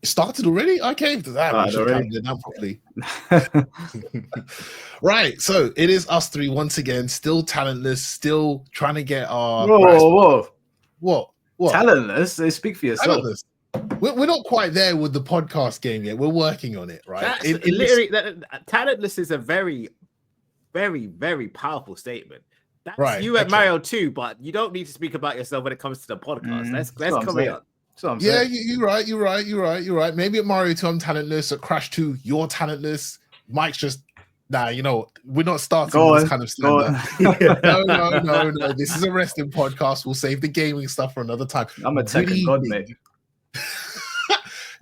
It started already? Okay, that we should count it down properly. Right, so it is us three once again, still talentless, still trying to get our Whoa. What? Talentless? They speak for yourself. Talentless. We're not quite there with the podcast game yet. We're working on it, right? That's literally talentless is a very, very, very powerful statement. That's right, you at Mario too, but you don't need to speak about yourself when it comes to the podcast. Let's carry on. Yeah, you're right. Maybe at Mario 2, I'm talentless. At Crash 2, you're talentless. Mike's just we're not starting with this kind of standard. No. This is a wrestling podcast. We'll save the gaming stuff for another time. I'm a tech god, mate.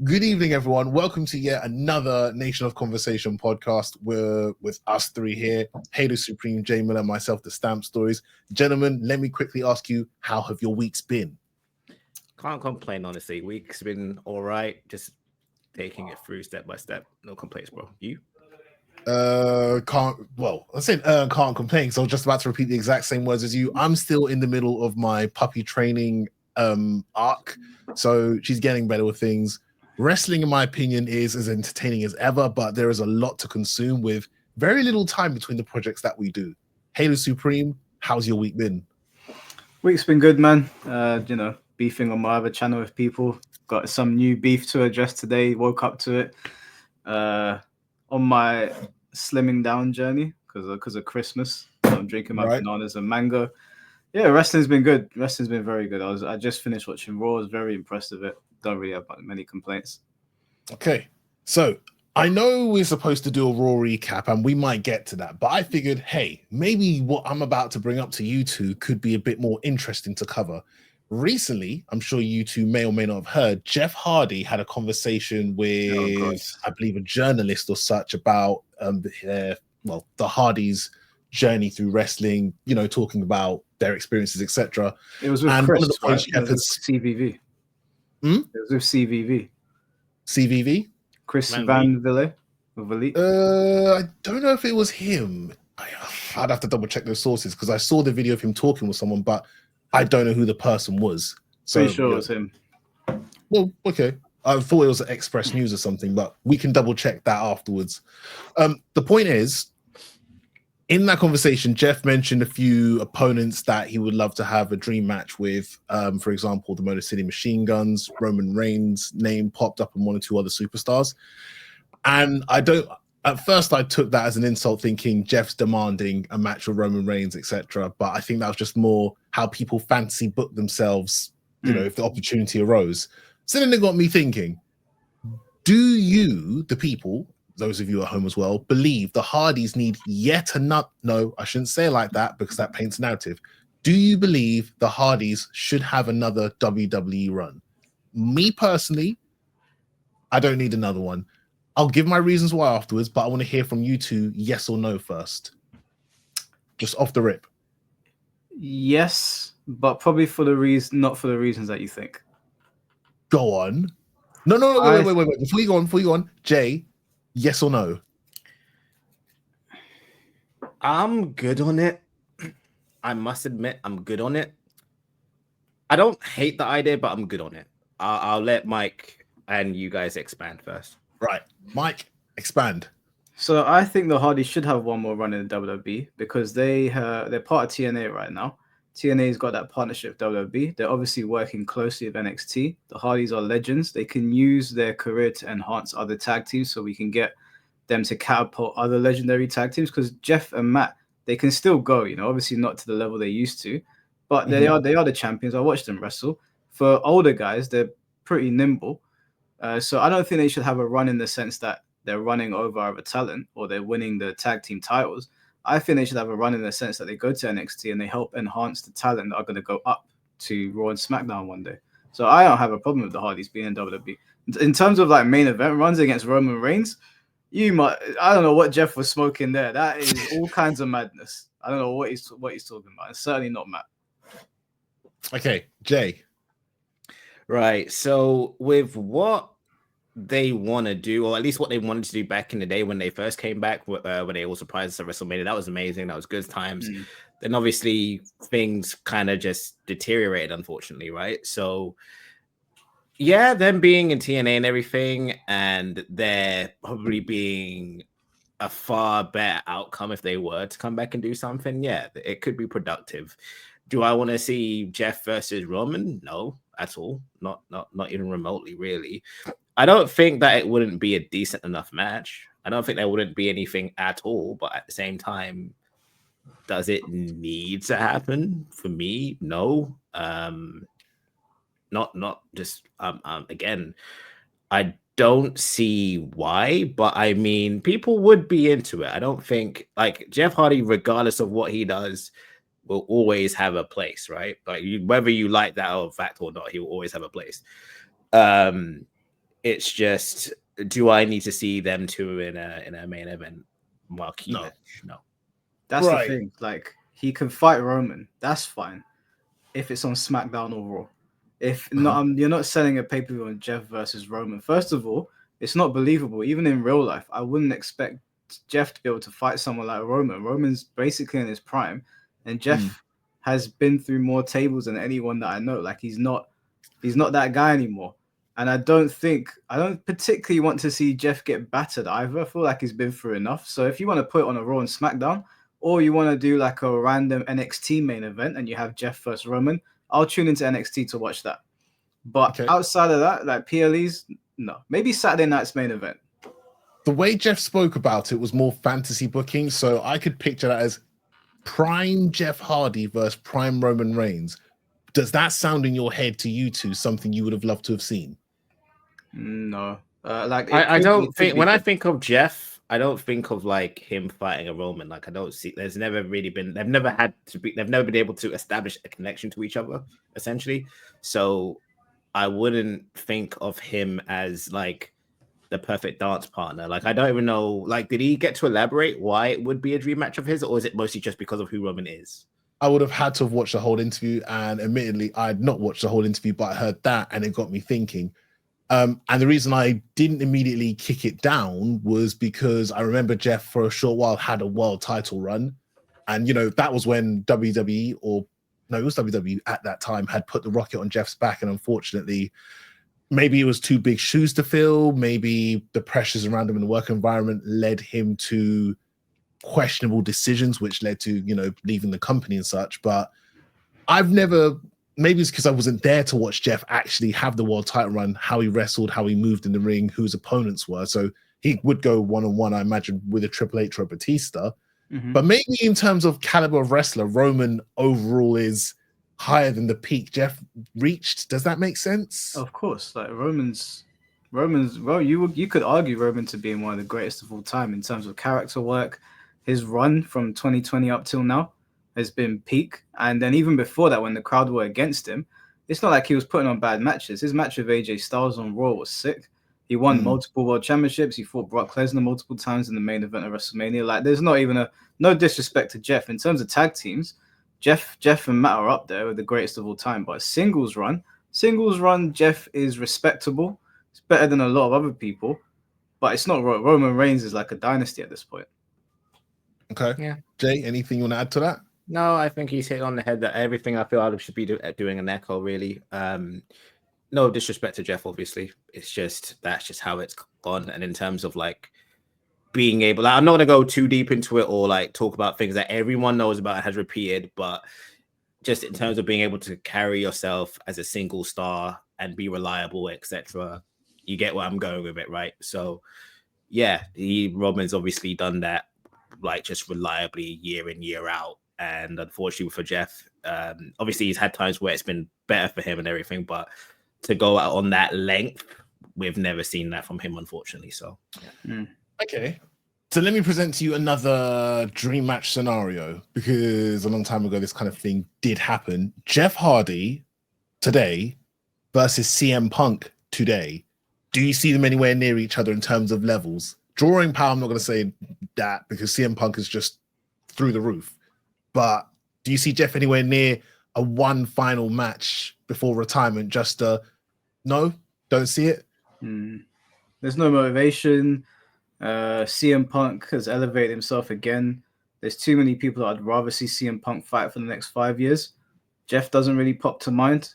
Good evening, everyone. Welcome to yet another Nation of Conversation podcast. We're with us three here, Halo Supreme, Jay Miller, myself, the Stamp Stories. Gentlemen, let me quickly ask you, how have your weeks been? Can't complain, honestly. Week's been all right. Just taking it through step by step. No complaints, bro. You? Can't complain. So I was just about to repeat the exact same words as you. I'm still in the middle of my puppy training arc, so she's getting better with things. Wrestling, in my opinion, is as entertaining as ever, but there is a lot to consume with very little time between the projects that we do. Halo Supreme, how's your week been? Week's been good, man. Beefing on my other channel with people. Got some new beef to address today. Woke up to it. On my slimming down journey because of Christmas. I'm drinking my bananas and mango. Yeah, wrestling's been good. Wrestling's been very good. I just finished watching Raw. I was very impressed with it. Don't really have many complaints. Okay, so I know we're supposed to do a Raw recap, and we might get to that, but I figured, hey, maybe what I'm about to bring up to you two could be a bit more interesting to cover. Recently, I'm sure you two may or may not have heard, Jeff Hardy had a conversation with, I believe, a journalist or such about the Hardys' journey through wrestling, talking about their experiences, etc. It was with Chris, Jeff CVV. It was with CVV. CVV? Chris Van Ville? I don't know if it was him. I'd have to double check those sources because I saw the video of him talking with someone, but I don't know who the person was. So, pretty sure it was him. Well, okay. I thought it was at Express News or something, but we can double check that afterwards. The point is, in that conversation, Jeff mentioned a few opponents that he would love to have a dream match with. For example, the Motor City Machine Guns, Roman Reigns' name popped up, and one or two other superstars. And at first, I took that as an insult, thinking Jeff's demanding a match with Roman Reigns, etc. But I think that was just more how people fancy book themselves, if the opportunity arose. So then it got me thinking, do you, the people, those of you at home as well, believe the Hardys need yet another... No, I shouldn't say it like that because that paints a narrative. Do you believe the Hardys should have another WWE run? Me personally, I don't need another one. I'll give my reasons why afterwards, but I want to hear from you two, yes or no first. Just off the rip. Yes, but probably not for the reasons that you think. Go on. No, wait. Before you go on, Jay, yes or no? I'm good on it. I must admit, I'm good on it. I don't hate the idea, but I'm good on it. I'll let Mike and you guys expand first. Right. Mike, expand. So I think the Hardys should have one more run in the WWE because they're part of TNA right now. TNA's got that partnership with WWE. They're obviously working closely with NXT. The Hardys are legends. They can use their career to enhance other tag teams so we can get them to catapult other legendary tag teams because Jeff and Matt, they can still go, obviously not to the level they used to, but they are the champions. I watched them wrestle. For older guys, they're pretty nimble. So I don't think they should have a run in the sense that they're running over other talent or they're winning the tag team titles. I think they should have a run in the sense that they go to NXT and they help enhance the talent that are going to go up to Raw and SmackDown one day. So I don't have a problem with the Hardys being in WWE. In terms of like main event runs against Roman Reigns, I don't know what Jeff was smoking there. That is all kinds of madness. I don't know what he's talking about. It's certainly not Matt. Okay, Jay. Right. So with what they want to do, or at least what they wanted to do back in the day when they first came back, when they all surprised us at WrestleMania, that was amazing. That was good times. Then obviously things kind of just deteriorated, unfortunately, right? So Yeah, them being in TNA and everything, and there probably being a far better outcome if they were to come back and do something. Yeah, it could be productive. Do I want to see Jeff versus Roman? No, at all. Not even remotely, really. I don't think that it wouldn't be a decent enough match. I don't think there wouldn't be anything at all, but at the same time, does it need to happen? For me, no. Not just again, I don't see why, but I mean, people would be into it. I don't think like Jeff Hardy, regardless of what he does, will always have a place, right? Like whether you like that or fact or not, he will always have a place. It's just, do I need to see them two in a main event marquee match? No. That's the thing. Like he can fight Roman, that's fine. If it's on SmackDown or Raw. If not, you're not selling a pay-per-view on Jeff versus Roman. First of all, it's not believable. Even in real life, I wouldn't expect Jeff to be able to fight someone like Roman. Roman's basically in his prime, and Jeff has been through more tables than anyone that I know. Like he's not that guy anymore. And I don't particularly want to see Jeff get battered either. I feel like he's been through enough. So if you want to put it on a Raw and SmackDown, or you want to do like a random NXT main event and you have Jeff versus Roman, I'll tune into NXT to watch that. But outside of that, like PLEs, no. Maybe Saturday night's main event. The way Jeff spoke about it was more fantasy booking, so I could picture that as prime Jeff Hardy versus prime Roman Reigns. Does that sound in your head to you two something you would have loved to have seen? No. I don't think when I think of Jeff, I don't think of like him fighting a Roman. Like I don't see. They've never been able to establish a connection to each other, essentially. So I wouldn't think of him as like the perfect dance partner. Like I don't even know. Like, did he get to elaborate why it would be a dream match of his, or is it mostly just because of who Roman is? I would have had to have watched the whole interview, and admittedly, I'd not watched the whole interview, but I heard that, and it got me thinking. And the reason I didn't immediately kick it down was because I remember Jeff for a short while had a world title run. And, you know, that was when WWE, or no, it was WWE at that time, had put the rocket on Jeff's back. And unfortunately, maybe it was too big shoes to fill. Maybe the pressures around him in the work environment led him to questionable decisions, which led to, you know, leaving the company and such. But I've never... Maybe it's because I wasn't there to watch Jeff actually have the world title run, how he wrestled, how he moved in the ring, who his opponents were. So he would go one-on-one, I imagine, with a Triple H or a Batista. But maybe in terms of caliber of wrestler, Roman overall is higher than the peak Jeff reached. Does that make sense? Of course. Like Roman's well, you could argue Roman to being one of the greatest of all time in terms of character work. His run from 2020 up till now has been peak. And then even before that, when the crowd were against him, it's not like he was putting on bad matches. His match with AJ Styles on Raw was sick. He won multiple world championships. He fought Brock Lesnar multiple times in the main event of WrestleMania. Like, there's not even no disrespect to Jeff. In terms of tag teams, Jeff and Matt are up there with the greatest of all time. But singles run, Jeff is respectable. It's better than a lot of other people. But it's not Roman Reigns is like a dynasty at this point. Okay. Yeah. Jay, anything you want to add to that? No, I think he's hit on the head that everything I feel I should be doing an echo, really. No disrespect to Jeff, obviously. It's just, that's just how it's gone. And in terms of like being able, like, I'm not going to go too deep into it or like talk about things that everyone knows about and has repeated, but just in terms of being able to carry yourself as a single star and be reliable, etc. You get where I'm going with it, right? So yeah, Roman's obviously done that, like just reliably year in, year out. And unfortunately for Jeff, obviously he's had times where it's been better for him and everything, but to go out on that length, we've never seen that from him, unfortunately. So, yeah. Okay. So let me present to you another dream match scenario, because a long time ago, this kind of thing did happen. Jeff Hardy today versus CM Punk today. Do you see them anywhere near each other in terms of levels? Drawing power, I'm not going to say that because CM Punk is just through the roof. But do you see Jeff anywhere near a one final match before retirement? Just no, don't see it. There's no motivation. CM Punk has elevated himself again. There's too many people that I'd rather see CM Punk fight for the next 5 years. Jeff doesn't really pop to mind.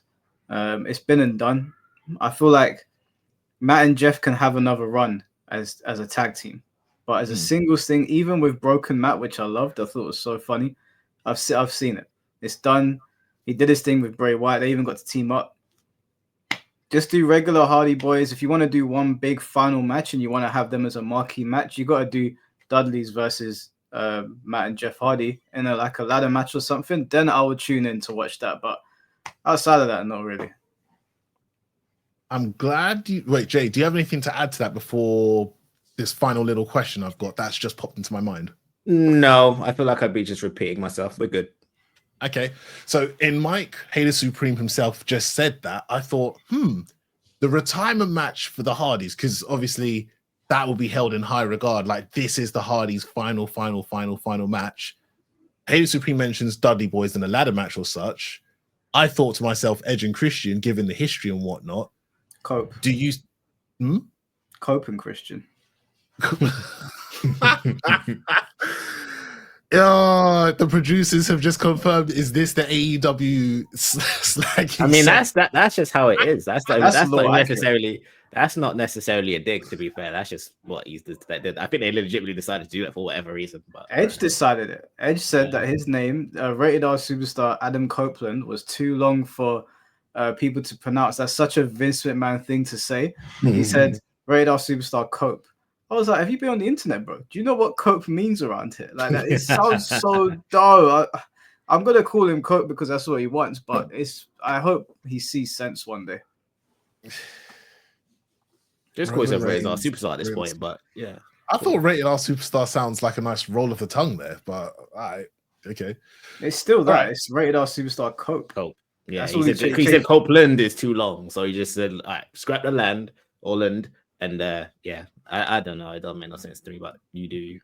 It's been and done. I feel like Matt and Jeff can have another run as a tag team, but as a singles thing, even with Broken Matt, which I loved, I thought it was so funny. I've seen it. It's done. He did his thing with Bray Wyatt. They even got to team up. Just do regular Hardy Boys. If you want to do one big final match and you want to have them as a marquee match, you got to do Dudley's versus Matt and Jeff Hardy in a ladder match or something. Then I would tune in to watch that. But outside of that, not really. I'm glad you... Wait, Jay, do you have anything to add to that before this final little question I've got that's just popped into my mind? No, I feel like I'd be just repeating myself. We're good. Okay, so in Mike Hater Supreme himself just said that, I thought, the retirement match for the Hardys, because obviously that will be held in high regard. Like, this is the Hardys' final match. Hater Supreme mentions Dudley Boys in a ladder match or such. I thought to myself, Edge and Christian, given the history and whatnot. Cope. Do you... Cope and Christian. The producers have just confirmed. Is this the AEW slagging? I mean, that's just how it is. That's not necessarily a dig. To be fair, that's just what he's did. I think they legitimately decided to do that for whatever reason. But Edge decided it. Edge said that his name, Rated R superstar Adam Copeland, was too long for people to pronounce. That's such a Vince McMahon thing to say. He said Rated R superstar Cope. I was like, have you been on the internet, bro? Do you know what Cope means around here? Like that, it sounds so dull. I'm gonna call him Cope because that's what he wants, but I hope he sees sense one day. Just call yourself Rated R superstar at this point, but yeah. I thought Rated R superstar sounds like a nice roll of the tongue there, but okay. It's still that. Right. It's Rated R superstar Cope. Cope. Yeah, he said Copeland is too long, so he just said, all right, scrap the land, Orland, and yeah. I don't know. It doesn't make no sense to me, but you do.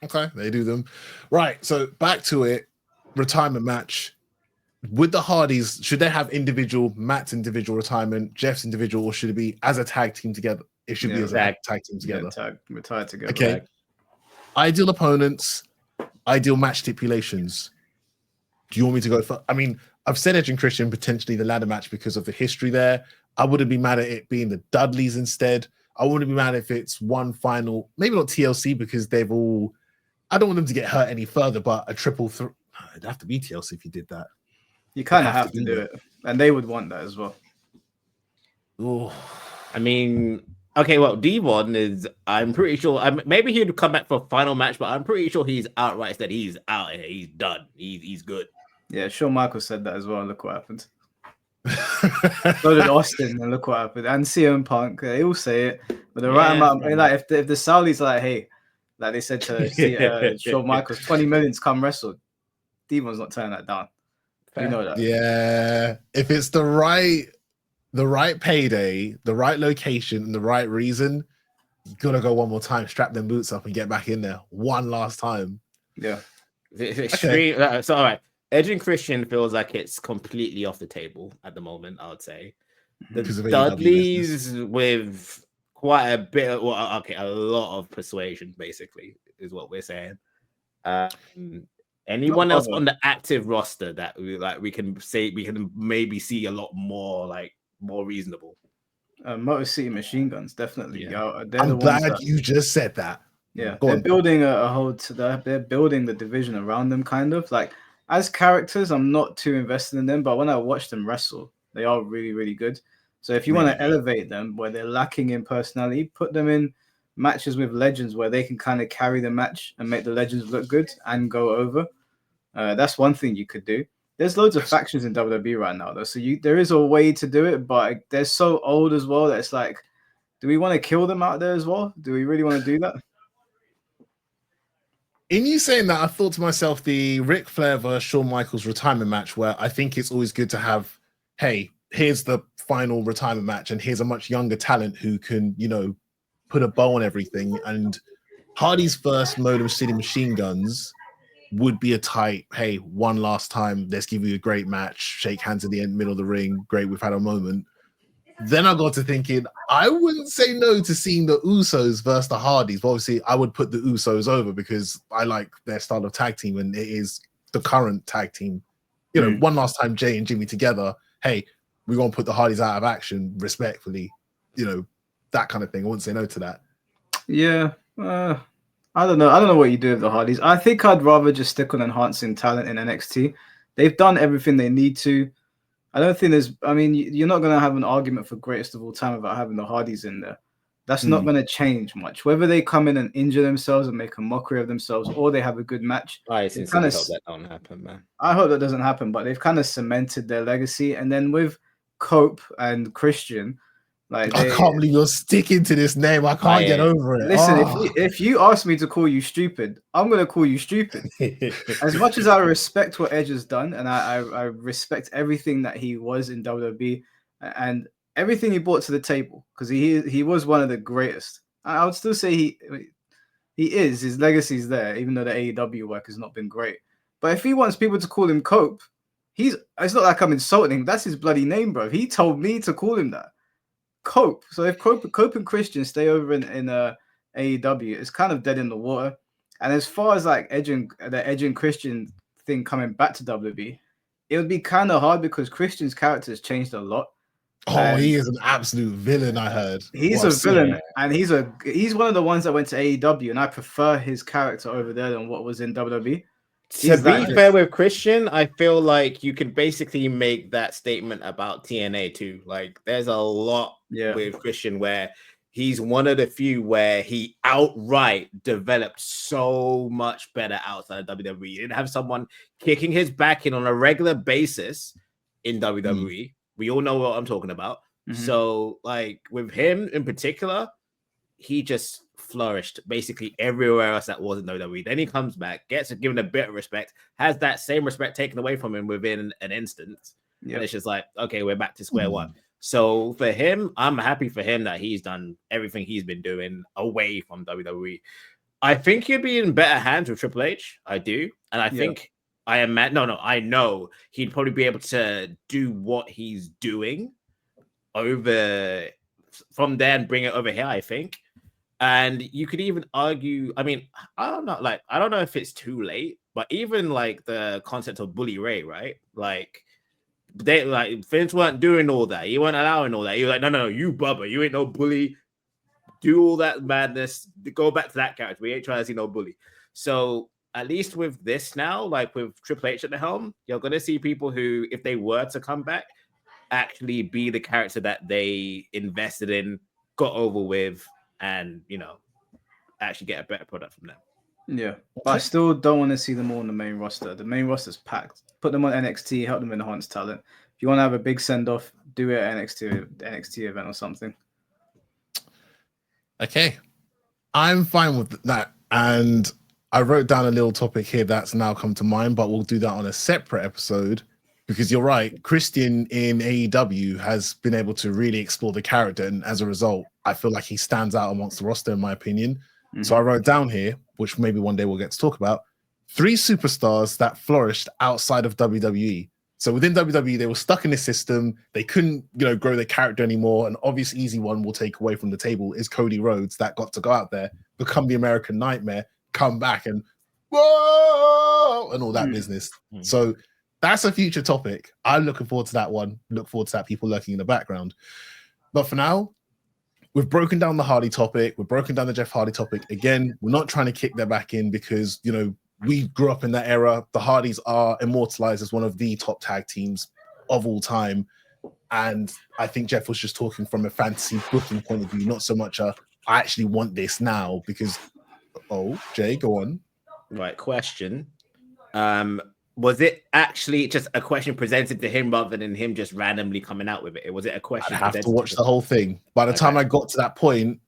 Okay, they do them. Right, so back to it. Retirement match. With the Hardys, should they have Matt's individual retirement, Jeff's individual, or should it be as a tag team together? It should be as a tag team together. Yeah, retired together. Okay. Ideal opponents, ideal match stipulations. Do you want me to go for... I mean, I've said Edge and Christian, potentially the ladder match because of the history there. I wouldn't be mad at it being the Dudleys instead. I wouldn't be mad if it's one final, maybe not TLC because they've all... I don't want them to get hurt any further, but a triple threat... It'd have to be TLC if you did that. You kind of have to do it. And they would want that as well. Ooh. I mean... Okay, well, Devon is... I'm pretty sure... maybe he'd come back for a final match, but I'm pretty sure he's outright said he's out here. He's done. He's good. Yeah, Shawn Michaels said that as well. Look what happened. So did Austin, and look what happened. And CM Punk, they all say it, but the right amount. Like if the Saudis are like, hey, like they said to Shawn Michaels, 20 million to come wrestle, Devon's not turning that down. Fair. You know that. Yeah, if it's the right payday, the right location, and the right reason, you gotta go one more time, strap them boots up, and get back in there one last time. Yeah, it's extreme. Okay. So all right. Edge and Christian feels like it's completely off the table at the moment, I would say. The Dudleys with quite a bit of, a lot of persuasion, basically, is what we're saying. Anyone else on the active roster that we can maybe see a lot more more reasonable? Motor City Machine Guns, definitely. Yeah. I'm glad you just said that. Yeah, they're building they're building the division around them, kind of like. As characters, I'm not too invested in them, but when I watch them wrestle, they are really, really good. So if you want to elevate them where they're lacking in personality, put them in matches with legends where they can kind of carry the match and make the legends look good and go over. That's one thing you could do. There's loads of factions in WWE right now, though. So there is a way to do it, but they're so old as well that it's like, do we want to kill them out there as well? Do we really want to do that? In you saying that, I thought to myself, the Ric Flair versus Shawn Michaels retirement match, where I think it's always good to have, hey, here's the final retirement match, and here's a much younger talent who can, put a bow on everything. And Hardy's first Motor City Machine Guns would be a tight, hey, one last time, let's give you a great match, shake hands at the middle of the ring, great, we've had a moment. Then I got to thinking, I wouldn't say no to seeing the Usos versus the Hardys. But obviously, I would put the Usos over because I like their style of tag team, and it is the current tag team. One last time, Jay and Jimmy together. Hey, we're gonna put the Hardys out of action respectfully, that kind of thing. I wouldn't say no to that. Yeah, I don't know. I don't know what you do with the Hardys. I think I'd rather just stick on enhancing talent in NXT. They've done everything they need to. I don't think there's. I mean, you're not going to have an argument for greatest of all time about having the Hardys in there. That's not going to change much. Whether they come in and injure themselves and make a mockery of themselves, or they have a good match. I sincerely hope that don't happen, man. I hope that doesn't happen, but they've kind of cemented their legacy. And then with Cope and Christian, like I can't believe you're sticking to this name. I can't get over it. Listen, if you ask me to call you stupid, I'm going to call you stupid. As much as I respect what Edge has done, and I respect everything that he was in WWE and everything he brought to the table, because he was one of the greatest. I would still say he is. His legacy is there, even though the AEW work has not been great. But if he wants people to call him Cope, it's not like I'm insulting him. That's his bloody name, bro. He told me to call him that. Cope. So if Cope and Christian stay over in AEW, it's kind of dead in the water. And as far as like the Edge and Christian thing coming back to WWE, it would be kind of hard because Christian's character has changed a lot. Oh, he is an absolute villain. I heard he's a villain, and he's one of the ones that went to AEW, and I prefer his character over there than what was in WWE. To be fair with Christian, I feel like you could basically make that statement about TNA too. Like, there's a lot with Christian where he's one of the few where he outright developed so much better outside of WWE. He didn't have someone kicking his back in on a regular basis in WWE. We all know what I'm talking about. So, like, with him in particular, he just flourished basically everywhere else that wasn't WWE. Then he comes back, gets given a bit of respect, has that same respect taken away from him within an instant. And it's just like, okay, we're back to square one. So for him, I'm happy for him that he's done everything he's been doing away from WWE. I think he'd be in better hands with Triple H. I do. And I think I know he'd probably be able to do what he's doing over from there and bring it over here, I think. And you could even argue, I mean, I don't know if it's too late, but even like the concept of Bully Ray, right? Like, they like Vince weren't doing all that. He weren't allowing all that. He was like, no, you Bubba, you ain't no bully. Do all that madness. Go back to that character. We ain't trying to see no bully. So at least with this now, like with Triple H at the helm, you're gonna see people who, if they were to come back, actually be the character that they invested in, got over with, and actually get a better product from them. Yeah, but I still don't want to see them all on the main roster. The main roster's packed. Put them on NXT, help them enhance talent. If you want to have a big send off, do it at NXT event or something. Okay, I'm fine with that. And I wrote down a little topic here that's now come to mind, but we'll do that on a separate episode because you're right. Christian in AEW has been able to really explore the character, and as a result, I feel like he stands out amongst the roster, in my opinion. So I wrote down here, which maybe one day we'll get to talk about, 3 superstars that flourished outside of WWE. So within WWE, they were stuck in this system. They couldn't, grow their character anymore. An obvious easy one we'll take away from the table is Cody Rhodes, that got to go out there, become the American Nightmare, come back and whoa and all that business. So that's a future topic. I'm looking forward to that one. Look forward to that, people lurking in the background. But for now, we've broken down the Hardy topic. We've broken down the Jeff Hardy topic. Again, we're not trying to kick them back in because, we grew up in that era. The Hardys are immortalized as one of the top tag teams of all time. And I think Jeff was just talking from a fantasy booking point of view, not so much I actually want this now because, Jay, go on. Right, question. Was it actually just a question presented to him rather than him just randomly coming out with it? Was it a question? I have to watch the whole thing. By the time I got to that point,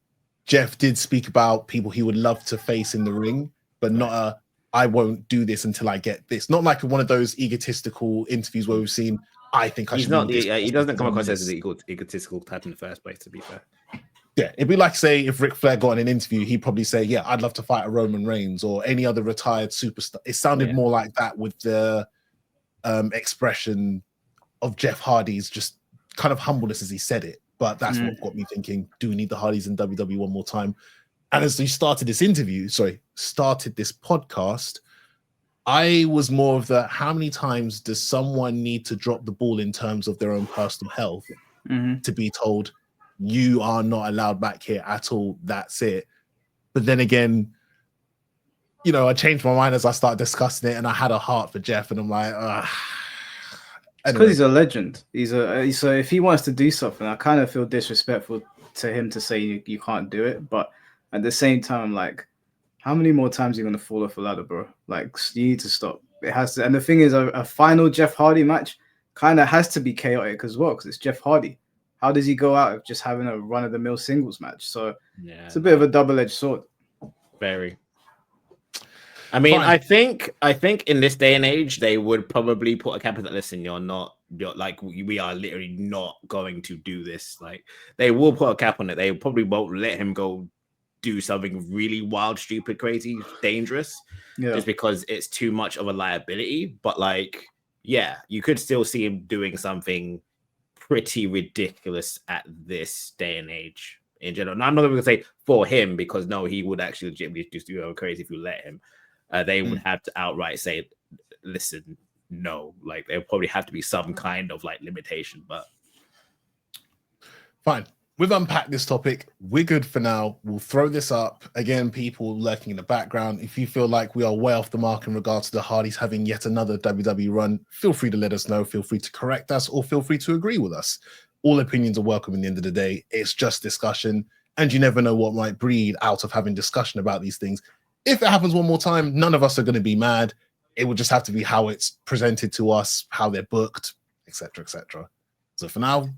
Jeff did speak about people he would love to face in the ring, but not I won't do this until I get this. Not like one of those egotistical interviews where we've seen, I think I should. He doesn't come across as an egotistical type in the first place, to be fair. Yeah, it'd be like, say, if Ric Flair got in an interview, he'd probably say, yeah, I'd love to fight a Roman Reigns or any other retired superstar. It sounded more like that with the expression of Jeff Hardy's just kind of humbleness as he said it. But that's what got me thinking, do we need the Hardys in WWE one more time? And as we started this podcast, I was more of the how many times does someone need to drop the ball in terms of their own personal health to be told you are not allowed back here at all? That's it. But then again, you know, I changed my mind as I started discussing it, and I had a heart for Jeff, and I'm like, It's because he's a legend. So if he wants to do something, I kind of feel disrespectful to him to say you can't do it. But at the same time, I'm like, how many more times are you gonna fall off a ladder, bro? Like, you need to stop. It has to. And the thing is, a final Jeff Hardy match kind of has to be chaotic as well, because it's Jeff Hardy. How does he go out of just having a run-of-the-mill singles match? So it's a bit of a double-edged sword. Very. I mean, I think in this day and age, they would probably put a cap that, listen, you're like, we are literally not going to do this. Like, they will put a cap on it. They probably won't let him go do something really wild, stupid, crazy, dangerous, just because it's too much of a liability. But like, yeah, you could still see him doing something pretty ridiculous at this day and age in general. Now, I'm not going to say for him, because no, he would actually legitimately just do crazy if you let him. They would have to outright say, listen, no, like there probably have to be some kind of like limitation, but fine. We've unpacked this topic. We're good for now. We'll throw this up again. People lurking in the background. If you feel like we are way off the mark in regards to the Hardys having yet another WWE run, feel free to let us know. Feel free to correct us, or feel free to agree with us. All opinions are welcome. In the end of the day, it's just discussion, and you never know what might breed out of having discussion about these things. If it happens one more time, none of us are going to be mad. It will just have to be how it's presented to us, how they're booked, etc., etc. So for now,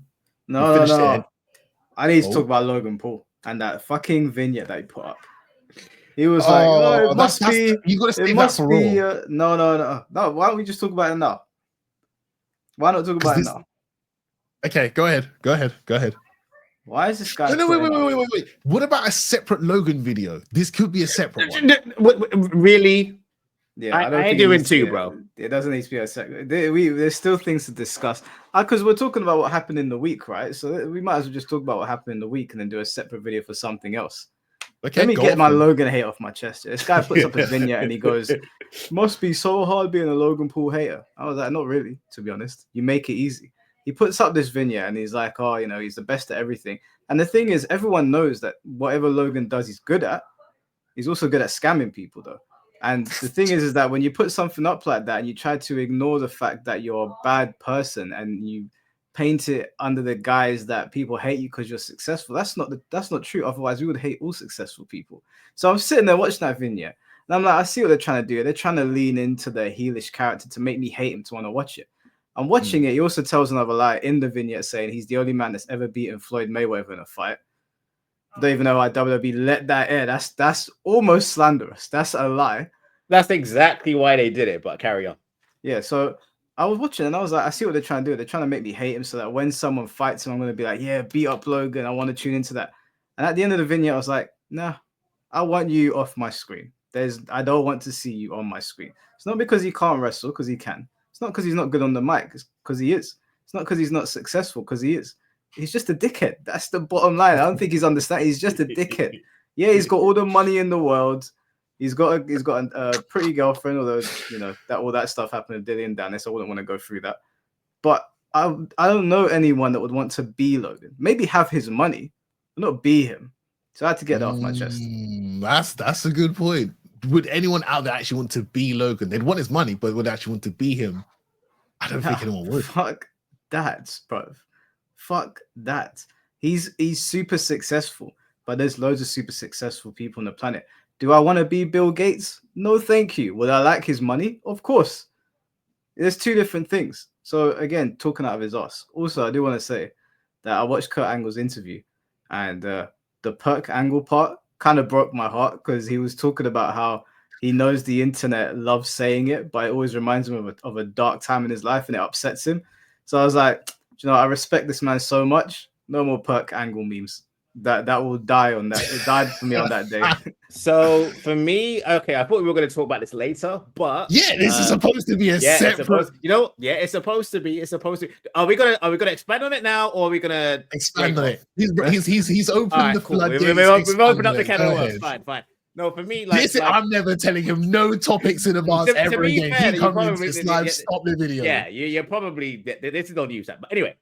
no. I need to talk about Logan Paul and that fucking vignette that he put up. He was like, "Oh, it must be." You got to save that for Raw. No. Why don't we just talk about it now? Why not talk about it now? Okay, go ahead. Why is this guy? No, wait. What about a separate Logan video? This could be a separate one. Really? Yeah, I ain't doing two, bro. It doesn't need to be a second. There's still things to discuss because we're talking about what happened in the week, right? So we might as well just talk about what happened in the week and then do a separate video for something else. Okay, let me get my Logan hate off my chest. This guy puts up a vignette and he goes, "Must be so hard being a Logan Paul hater." I was like, not really, to be honest. You make it easy. He puts up this vignette and he's like, "Oh, you know, he's the best at everything." And the thing is, everyone knows that whatever Logan does, he's good at. He's also good at scamming people, though. And the thing is that when you put something up like that and you try to ignore the fact that you're a bad person and you paint it under the guise that people hate you because you're successful, that's not true. Otherwise, we would hate all successful people. So I'm sitting there watching that vignette, and I'm like, I see what they're trying to do. They're trying to lean into their heelish character to make me hate him to want to watch it. I'm watching it. He also tells another lie in the vignette saying he's the only man that's ever beaten Floyd Mayweather in a fight. I don't even know why WWE let that air. That's almost slanderous. That's a lie. That's exactly why they did it, but carry on. Yeah, so I was watching and I was like, I see what they're trying to do. They're trying to make me hate him so that when someone fights him, I'm going to be like, yeah, beat up Logan. I want to tune into that. And at the end of the vignette, I was like, nah, I want you off my screen. I don't want to see you on my screen. It's not because he can't wrestle, because he can. It's not because he's not good on the mic, it's because he is. It's not because he's not successful, because he is. He's just a dickhead. That's the bottom line. I don't think he's understanding. He's just a dickhead. Yeah, he's got all the money in the world. He's got a pretty girlfriend, although you know that all that stuff happened to Dillian and Dennis. I wouldn't want to go through that. But I don't know anyone that would want to be Logan. Maybe have his money, but not be him. So I had to get that off my chest. That's a good point. Would anyone out there actually want to be Logan? They'd want his money, but would actually want to be him? I don't think anyone would. Fuck that, bro. Fuck that. He's super successful, but there's loads of super successful people on the planet. Do I want to be Bill Gates? No, thank you. Would I like his money? Of course. There's two different things. So again, talking out of his ass. Also, I do want to say that I watched Kurt Angle's interview, and the Perk Angle part kind of broke my heart because he was talking about how he knows the internet loves saying it, but it always reminds him of a dark time in his life and it upsets him. So I was like, you know, I respect this man so much. No more Perk Angle memes. That will die on that. It died for me on that day. So for me, okay, I thought we were going to talk about this later, but yeah, this is supposed to be a separate. It's supposed to be. Are we gonna expand on it now, or are we gonna expand on it? He's opened the floodgates. We've opened up the can of worms. Fine. No, for me, like, Listen, I'm never telling him no topics in advance ever again. He comes into this live, stop the video. Yeah, you're probably this is on use that. But anyway,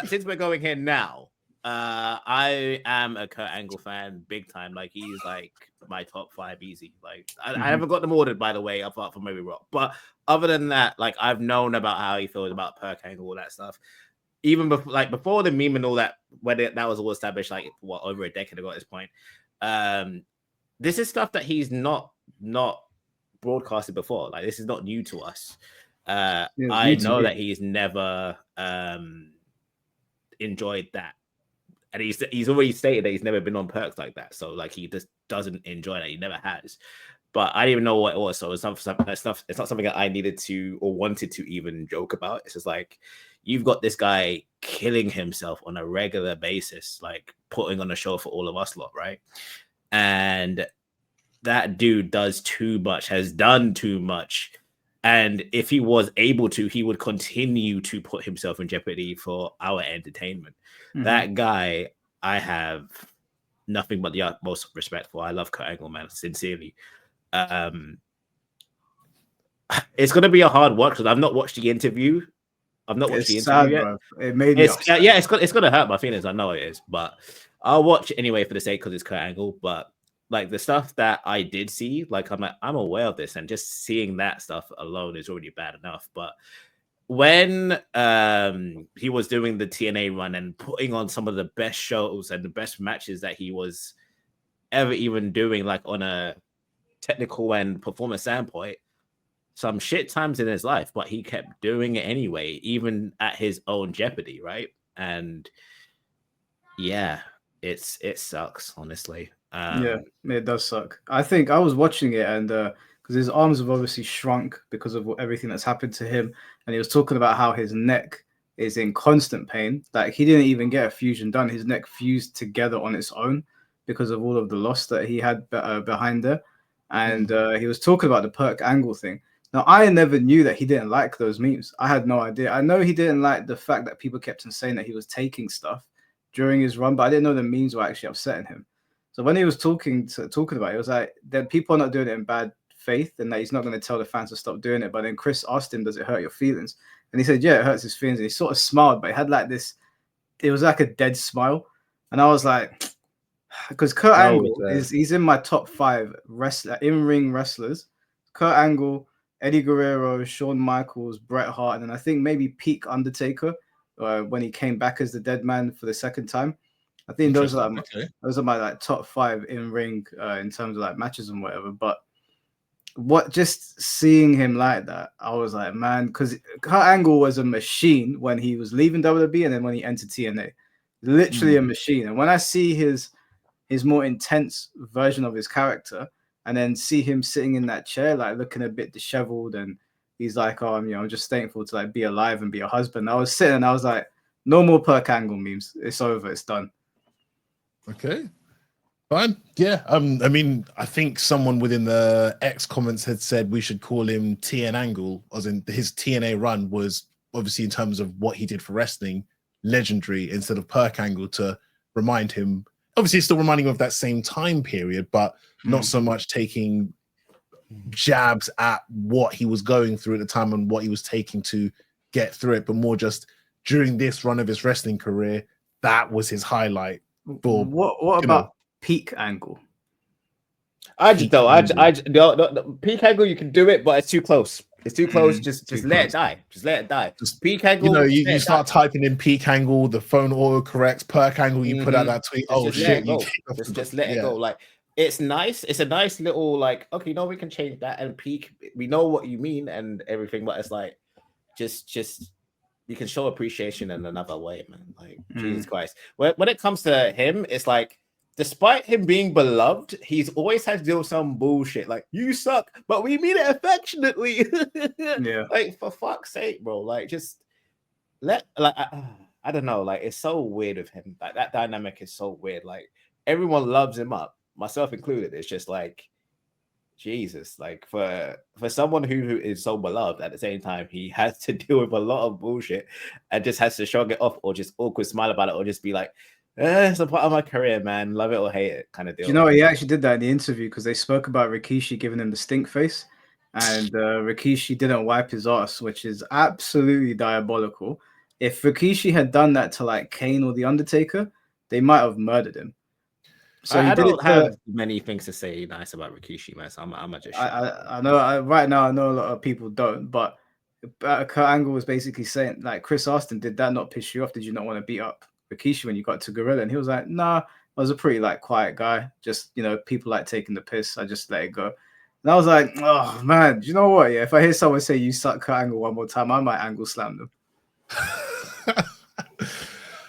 since we're going here now, I am a Kurt Angle fan, big time. Like he's like my top 5 easy. Like I haven't got them ordered, by the way, apart from maybe Rock. But other than that, like I've known about how he feels about Kurt Angle, all that stuff. Even before the meme and all that, when that was all established, like what, over a decade ago at this point. This is stuff that he's not broadcasted before. Like this is not new to us. I know that he's never enjoyed that, and he's already stated that he's never been on perks like that. So like he just doesn't enjoy that. He never has. But I didn't even know what it was. So it's not something that I needed to or wanted to even joke about. It's just like you've got this guy killing himself on a regular basis, like putting on a show for all of us lot, right? And that dude does too much, has done too much. And if he was able to, he would continue to put himself in jeopardy for our entertainment. That guy, I have nothing but the utmost respect for. I love Kurt Angle, man, sincerely. It's going to be a hard watch because I've not watched the interview. I've not watched the interview yet. Bro. It made me upset. Yeah, it's going to hurt my feelings. I know it is, but I'll watch it anyway for the sake because it's Kurt Angle. But like the stuff that I did see, like I'm aware of this, and just seeing that stuff alone is already bad enough. But when he was doing the TNA run and putting on some of the best shows and the best matches that he was ever even doing, like on a technical and performance standpoint, some shit times in his life, but he kept doing it anyway, even at his own jeopardy, right? And yeah, it sucks, honestly. Yeah, it does suck. I think I was watching it, and because his arms have obviously shrunk because of everything that's happened to him, and he was talking about how his neck is in constant pain. Like he didn't even get a fusion done; his neck fused together on its own because of all of the loss that he had behind there. And he was talking about the Perk Angle thing. Now, I never knew that he didn't like those memes. I had no idea. I know he didn't like the fact that people kept on saying that he was taking stuff during his run, but I didn't know the memes were actually upsetting him. So when he was talking about it, it was like that people are not doing it in bad faith and that he's not going to tell the fans to stop doing it. But then Chris asked him, does it hurt your feelings? And he said, yeah, it hurts his feelings. And he sort of smiled, but he had like this, it was like a dead smile. And I was like, because Kurt Angle he's in my top 5 in-ring wrestlers. Kurt Angle, Eddie Guerrero, Shawn Michaels, Bret Hart, and then I think maybe peak Undertaker when he came back as the Dead Man for the second time. I think those are my like top 5 in-ring in terms of like matches and whatever. But just seeing him like that, I was like, man, because Kurt Angle was a machine when he was leaving WWE and then when he entered TNA, literally a machine. And when I see his more intense version of his character, and then see him sitting in that chair, like looking a bit disheveled, and he's like, "Oh, I'm just thankful to like be alive and be a husband." I was sitting, and I was like, "No more Perk Angle memes. It's over. It's done." Okay, fine. Yeah. I mean, I think someone within the X comments had said we should call him TN Angle, as in his TNA run was obviously in terms of what he did for wrestling, legendary, instead of Perk Angle to remind him. Obviously, it's still reminding him of that same time period, but not so much taking jabs at what he was going through at the time and what he was taking to get through it, but more just during this run of his wrestling career, that was his highlight. For what about peak Angle? The peak Angle, you can do it, but it's too close. It's too close. Just let it die. Just let it die. Just peak Angle. You start typing in peak Angle, the phone auto corrects Perk Angle. You put out that tweet. Just let it go. Like it's nice. It's a nice little like. Okay, no, we can change that and peak. We know what you mean and everything, but it's like just you can show appreciation in another way, man. Like Jesus Christ. When it comes to him, it's like, despite him being beloved, he's always had to do some bullshit like "you suck," but we mean it affectionately. Yeah, like for fuck's sake, bro. Like just I don't know. Like it's so weird with him. Like that dynamic is so weird. Like everyone loves him up, myself included. It's just like Jesus. Like for someone who is so beloved, at the same time, he has to deal with a lot of bullshit and just has to shrug it off or just awkward smile about it or just be like, It's a part of my career, man. Love it or hate it, kind of deal. Do you know what? He actually did that in the interview because they spoke about Rikishi giving him the stink face, and Rikishi didn't wipe his ass, which is absolutely diabolical. If Rikishi had done that to like Kane or The Undertaker, they might have murdered him. So I don't have many things to say nice about Rikishi, man. So I'm just. I know. Right now, I know a lot of people don't, but Kurt Angle was basically saying, like, Chris Austin, did that not piss you off? Did you not want to beat up Rikishi when you got to Gorilla? And he was like, nah, I was a pretty like quiet guy. Just, you know, people like taking the piss. I just let it go. And I was like, oh man, do you know what? Yeah, if I hear someone say you suck Kurt Angle one more time, I might angle slam them.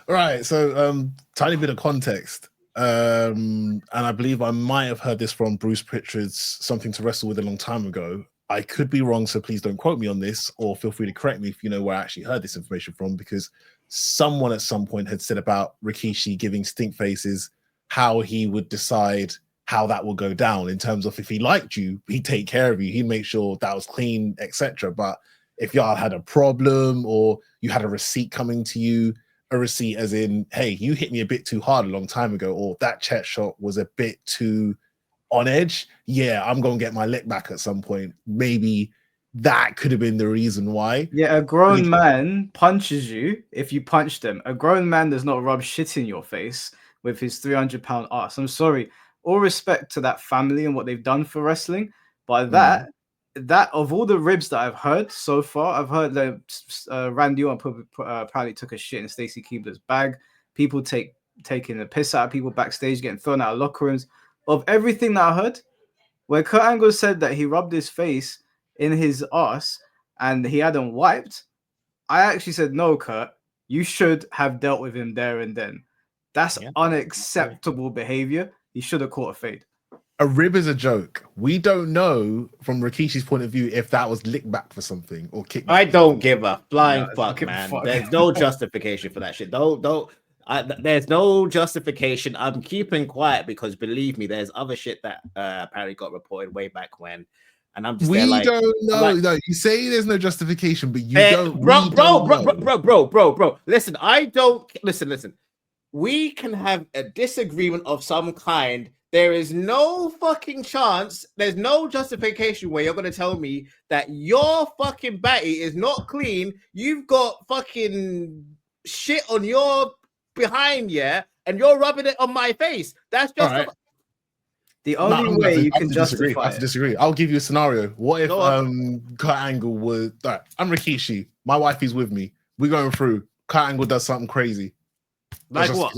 Right. So tiny bit of context. And I believe I might have heard this from Bruce Pritchard's Something to Wrestle With a long time ago. I could be wrong, so please don't quote me on this, or feel free to correct me if you know where I actually heard this information from, because someone at some point had said about Rikishi giving stink faces how he would decide how that will go down in terms of if he liked you, he'd take care of you, he'd make sure that was clean, etc. But if y'all had a problem or you had a receipt coming to you, a receipt as in, hey, you hit me a bit too hard a long time ago, or that chest shot was a bit too on edge, yeah, I'm gonna get my lick back at some point. Maybe that could have been the reason why. Yeah, a grown man punches you if you punch them. A grown man does not rub shit in your face with his 300-pound ass. I'm sorry. All respect to that family and what they've done for wrestling, but that of all the ribs that I've heard so far, I've heard that Randy Orton apparently took a shit in Stacy Keibler's bag. People taking the piss out of people backstage, getting thrown out of locker rooms. Of everything that I heard, where Kurt Angle said that he rubbed his face in his ass and he hadn't wiped, I actually said, no, Kurt, you should have dealt with him there and then. That's unacceptable behavior. He should have caught a fade. A rib is a joke. We don't know from Rikishi's point of view if that was lick back for something or kick. I don't give a flying fuck, man. There's no justification for that shit. There's no justification. I'm keeping quiet because believe me, there's other shit that apparently got reported way back when, and I'm just. We like, don't know. Like, no, you say there's no justification, but you don't. Bro. Listen, I don't listen. We can have a disagreement of some kind. There is no fucking chance. There's no justification where you're gonna tell me that your fucking batty is not clean. You've got fucking shit on your behind, and you're rubbing it on my face. That's just right. The only way you can justify. I have to disagree. I'll give you a scenario. What if Kurt Angle was? Right, I'm Rikishi. My wife is with me. We're going through. Kurt Angle does something crazy. Like what?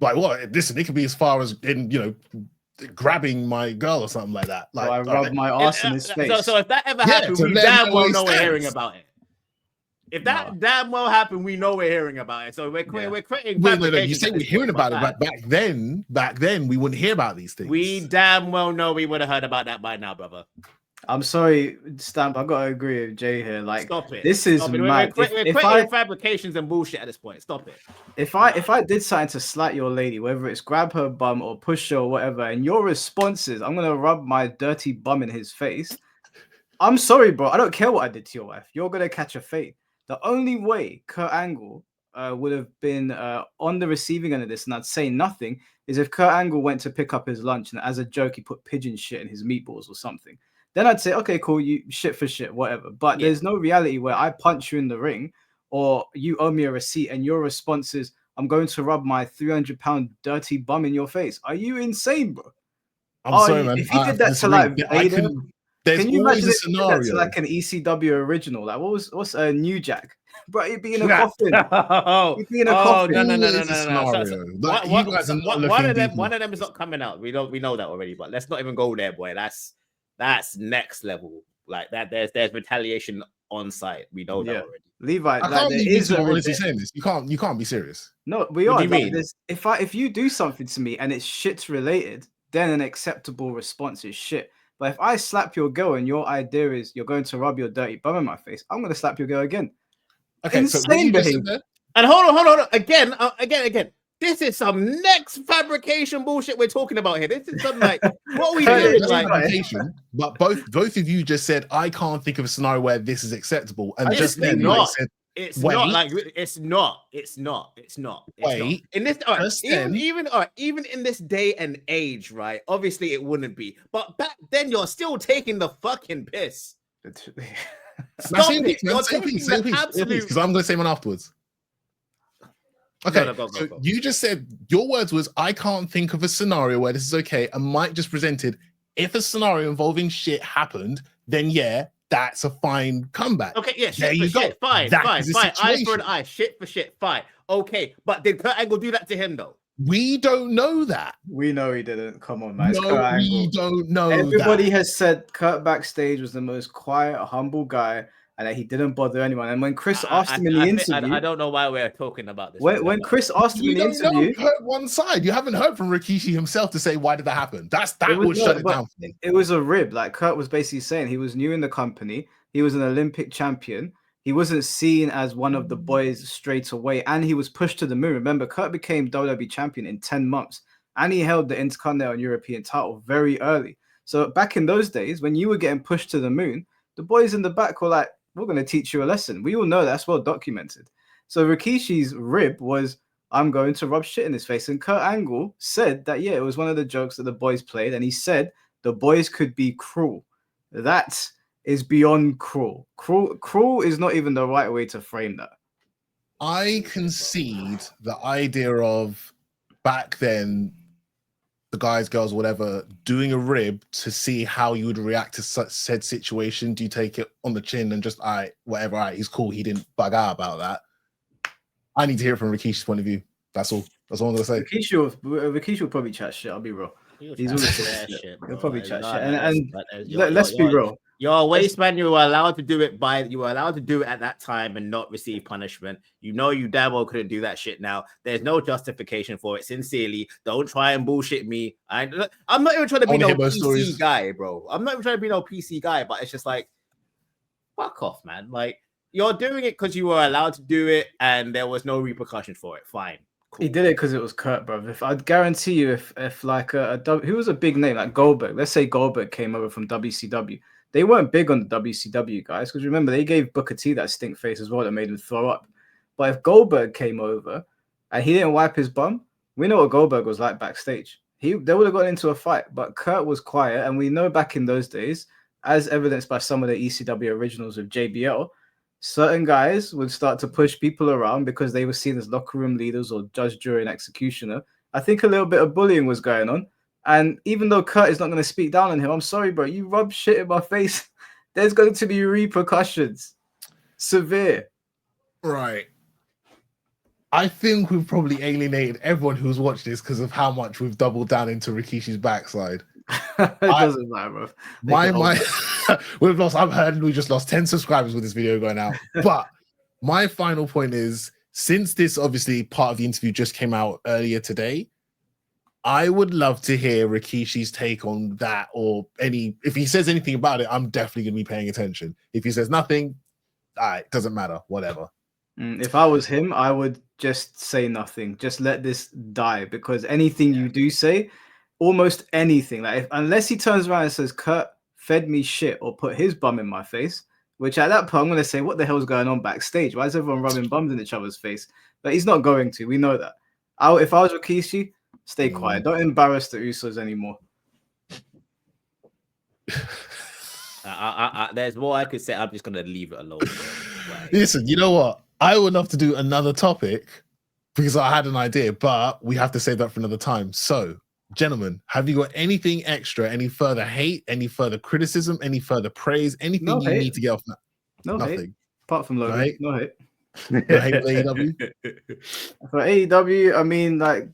Like what? Listen, it could be as far as in grabbing my girl or something like that. Like I rub my ass in his face. So if that ever happened, we damn well know we're hearing about it. If that damn well happened, we know we're hearing about it. So we're creating. Wait, you say we're hearing about it, but back then we wouldn't hear about these things. We damn well know we would have heard about that by now, brother. I'm sorry, Stamp. I gotta agree with Jay here. Like, stop it. This is mad. We're creating fabrications and bullshit at this point. Stop it. If I did something to slat your lady, whether it's grab her bum or push her or whatever, and your response is, I'm gonna rub my dirty bum in his face. I'm sorry, bro. I don't care what I did to your wife. You're gonna catch a fade. The only way Kurt Angle would have been on the receiving end of this, and I'd say nothing, is if Kurt Angle went to pick up his lunch and as a joke he put pigeon shit in his meatballs or something. Then I'd say, okay, cool, you shit for shit, whatever. But there's no reality where I punch you in the ring or you owe me a receipt and your response is, I'm going to rub my 300-pound dirty bum in your face. Are you insane, bro? I'm sorry, man. If he did that to like Vader, can you imagine a scenario? That's like an ECW original. Like what's a New Jack? Bro, he'd be in a coffin. He'd be in a coffin. No. One of them is not coming out. We know that already, but let's not even go there, boy. That's next level. Like that, there's retaliation on site. We know that already. Levi, I can't believe you're honestly saying this. You can't be serious. No, we are. What do you mean? If you do something to me and it's shit related, then an acceptable response is shit. But if I slap your girl and your idea is you're going to rub your dirty bum in my face, I'm going to slap your girl again. Okay, insane behavior. And hold on. Again. This is some next fabrication bullshit we're talking about here. This is something like what we doing? But both of you just said I can't think of a scenario where this is acceptable, and I just then not. said It's Wait. not like it's not. Wait, In this even in this day and age, right? Obviously, it wouldn't be. But back then, you're still taking the fucking piss. Stop it! You're taking the absolute. Because I'm going to say one afterwards. Okay, No, go. You just said your words was, I can't think of a scenario where this is okay, and Mike just presented, if a scenario involving shit happened, then yeah, that's a fine comeback. Okay, yeah, there you go. Shit. Fine. Eye for an eye, shit for shit, fine. Okay, but did Kurt Angle do that to him though? We don't know that. We know he didn't. Come on, man. It's No, Kurt Angle. we don't know. Everybody has said Kurt backstage was the most quiet, humble guy, and that he didn't bother anyone. And when Chris asked him in the interview, I don't know why we're talking about this. When Chris asked him in the interview, heard one side. You haven't heard from Rikishi himself to say why did that happen. That would shut it down. It was a rib. Like Kurt was basically saying, he was new in the company. He was an Olympic champion. He wasn't seen as one of the boys straight away, and he was pushed to the moon. Remember, Kurt became WWE champion in 10 months, and he held the Intercontinental and European title very early. So back in those days, when you were getting pushed to the moon, the boys in the back were like, we're going to teach you a lesson. We all know that's well documented. So Rikishi's rib was, I'm going to rub shit in his face. And Kurt Angle said that, yeah, it was one of the jokes that the boys played. And he said the boys could be cruel. That is beyond cruel. Cruel is not even the right way to frame that. I concede the idea of back then, the guys, girls, whatever, doing a rib to see how you would react to such said situation. Do you take it on the chin and just, whatever, he's cool. He didn't bug out about that. I need to hear it from Rikishi's point of view. That's all. That's all I'm going to say. Rikishi will probably chat shit. I'll be real. He's always shit. He'll probably chat shit. And let's be real. You're a waste man. You were allowed to do it at that time and not receive punishment. You know you damn well couldn't do that shit now. There's no justification for it. Sincerely, don't try and bullshit me. I'm not even trying to be no PC guy, bro. I'm not even trying to be no PC guy, but it's just like, fuck off, man. Like, you're doing it because you were allowed to do it and there was no repercussion for it. Fine. Cool. He did it because it was Kurt, bro. If I'd guarantee you, if like who was a big name like Goldberg, let's say Goldberg came over from WCW, they weren't big on the WCW guys because remember they gave Booker T that stink face as well that made him throw up. But if Goldberg came over and he didn't wipe his bum, we know what Goldberg was like backstage. They would have got into a fight, but Kurt was quiet, and we know back in those days, as evidenced by some of the ECW originals of JBL, certain guys would start to push people around because they were seen as locker room leaders or judge, jury, and executioner. I think a little bit of bullying was going on. And even though Kurt is not going to speak down on him, I'm sorry, bro, you rub shit in my face, there's going to be repercussions. Severe. Right. I think we've probably alienated everyone who's watched this because of how much we've doubled down into Rikishi's backside. It doesn't matter, bro. We just lost 10 subscribers with this video going out. But my final point is, since this obviously part of the interview just came out earlier today, I would love to hear Rikishi's take on that, or if he says anything about it, I'm definitely going to be paying attention. If he says nothing, it doesn't matter, whatever. If I was him, I would just say nothing. Just let this die, because anything you do say, almost anything, like unless he turns around and says, Kurt fed me shit or put his bum in my face, which at that point I'm going to say, what the hell is going on backstage? Why is everyone rubbing bums in each other's face? But he's not going to. We know that. If I was Rikishi, stay quiet. Don't embarrass the Usos anymore. There's more I could say. I'm just going to leave it alone. Right. Listen, you know what? I would love to do another topic because I had an idea, but we have to save that for another time. So, gentlemen, have you got anything extra, any further hate, any further criticism, any further praise, anything need to get off that? Nothing. Hate. Apart from Logan. No hate. No hate for AEW? For AEW, I mean, like,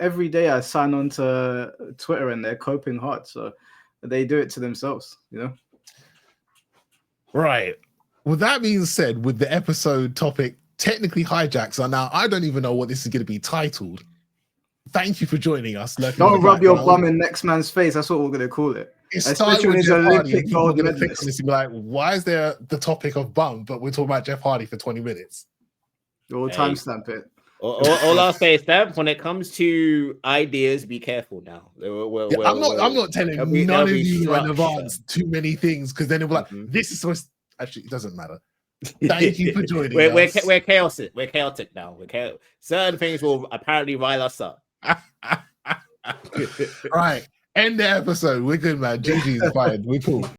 every day I sign on to Twitter and they're coping hard. So they do it to themselves, you know? Right. With that being said, with the episode topic technically hijacked, so now I don't even know what this is going to be titled. Thank you for joining us. Don't rub your bum in next man's face. That's what we're going to call it. Especially when he's Olympic gold medalist. And be like, why is there the topic of bum, but we're talking about Jeff Hardy for 20 minutes? We'll timestamp it. All I'll say is that when it comes to ideas, be careful now. I'm not telling none of you in advance too many things, because then it'll be like, this is supposed. Actually, it doesn't matter. Thank you for joining we're us. we're chaotic. We're chaotic now. Certain things will apparently rile us up. Right. End the episode. We're good, man. GG's fine. We're cool.